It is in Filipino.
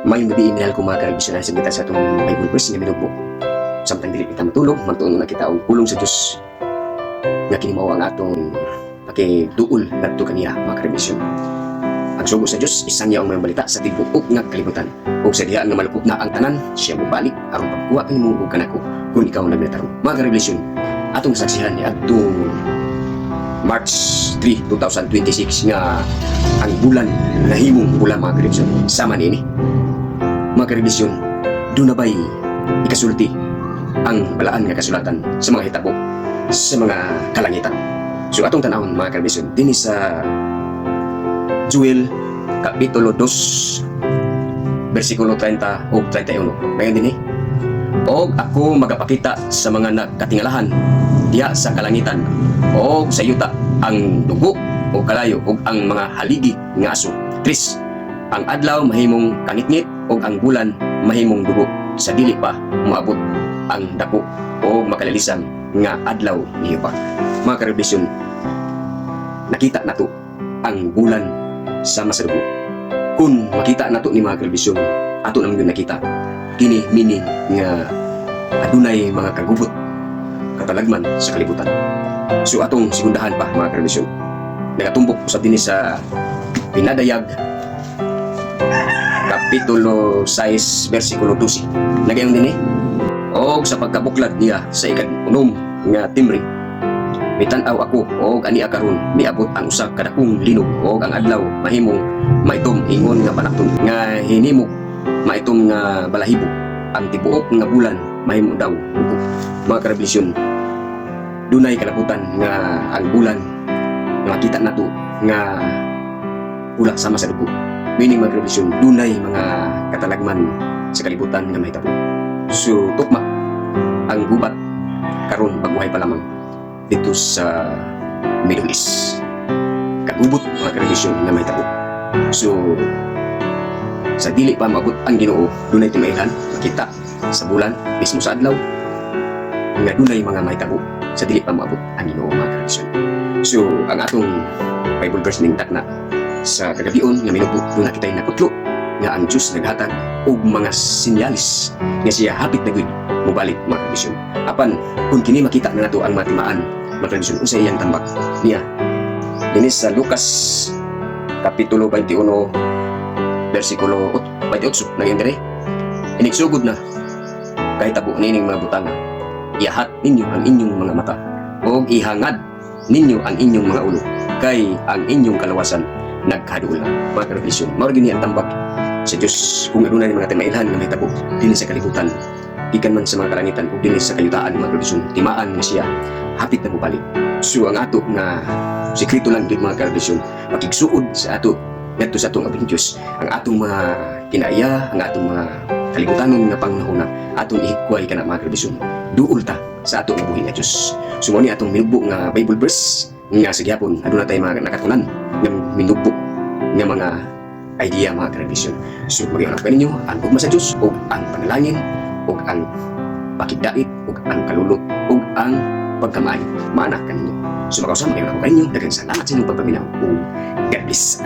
May gabi minahal ko mga karibisyonan sa kita sa itong Bible verse nga minugbo. Samtang dili kita matulog, magtuon na kita og pulong sa Dios nga kini mao ang atong pakiduol ngadto kaniya mga karibisyon. Ang sugo sa Dios isang niya ang mga balita sa tibuok nga kalibutan. Ug sa diha nga malupot na ang tanan, siya mobalik aron pagkuha kanimo ug kanako kung ikaw nagnatarong. Mga karibisyon, atong saksihan ni adtong March 3, 2026 nga ang bulan nahimong bulan mga karibisyon. Sama niini mga karibisyon, doon na ba'y ikasulti ang balaan nga kasulatan sa mga hitabo sa mga kalangitan. So atong tanawon mga karibisyon dinhi sa Joel Kapitulo 2 versikulo 30 o 31. Ngayon dinhi, og ako magapakita sa mga nagkatingalahan diya sa kalangitan og sa yuta ang dugo o kalayo og ang mga haligi nga aso. 3. Ang adlaw mahimong kangitngit o ang bulan mahimong dugo sa dili pa moabot ang dako o makalalisang nga adlaw niyo pa. Mga karibisyon, nakita nato ang bulan sama sa dugo. Kung makita nato ni mga karibisyon, ato naman yung nakita kini meaning nga adunay mga kagubot katalagman sa kalibutan. So atong sigundahan pa mga karibisyon, nagatumbok usab dinhi sa Pinadayag Kapitulo 6 versikulo 12. Nagayon dinhi, og sa pagkabuklad niya sa ikag-unom nga timbre, mitan-aw ako og ani karon miabot ang usa ka dakong linog og ang adlaw mahimong maitom ingon nga panakton nga hinimok maitom nga balahibo, ang tibuok nga bulan mahimo daw dugo. Mga karibisyon, dunay kalabutan nga ang bulan nga makita nato nga pula sama sa dugo. Meaning mga karibisyon, dunay mga katalagman sa kalibutan nga mahitabo. So tukma ang gubat karon pagbuhay pa lamang dito sa Middle East. Kagubot mga karibisyon nga mahitabo. So sa dili pa maabot ang Ginoo, dunay timailhan makita sa bulan mismo sa adlaw nga dunay mga mahitabo sa dili pa maabot ang Ginoo mga karibisyon. So ang atong Bible verse ning takna sa kagabion nga minugbo, doon na kita'y nakutlo nga ang Diyos naghatag og mga sinyalis nga siya hapit na gud mobalik mga karibisyon. Apan kung kini makita na nato ang matimaan mga karibisyon unsa iyang tambak niya dinhi sa Lucas Kapitulo 21 versikulo 28 na yun dire, inigsugod na kahit tabo nining mga butanga, iyahat ninyo ang inyong mga mata og ihangad ninyo ang inyong mga ulo kay ang inyong kalawasan nagkaduol na. Mga karibisyon, mao gini ang tambak sa Dios kung adunay mga timailhan nga mahitabo dinhi sa kalibutan, gikan man sa mga kalangitan ug dinhi sa kayutaan mga karibisyon, timaan nga siya hapit na mobalik. So ang ato nga sekreto lang gid mga karibisyon, makigsuod sa ato ngadto sa atong abing Dios, ang atong mga kinaya, ang atong mga kalibutanon nga pangnahuna atong ihikway kana mga karibisyon. Duol ta sa ato nga buhi nga Dios. So mo ni atong minugbo nga Bible verse nga sa gihapon aduna tay mga nakatunan nga minugbo nga mga idea mga karibisyon. So mag-iarap kaninyo ang ugma sa Dios ug ang panalangin ug ang pakigdait ug ang kalulot ug ang pagkamay maanak kaninyo. So makausap mag-iarap kaninyo, daghang salamat sa inyong pagpaminaw ug God bless.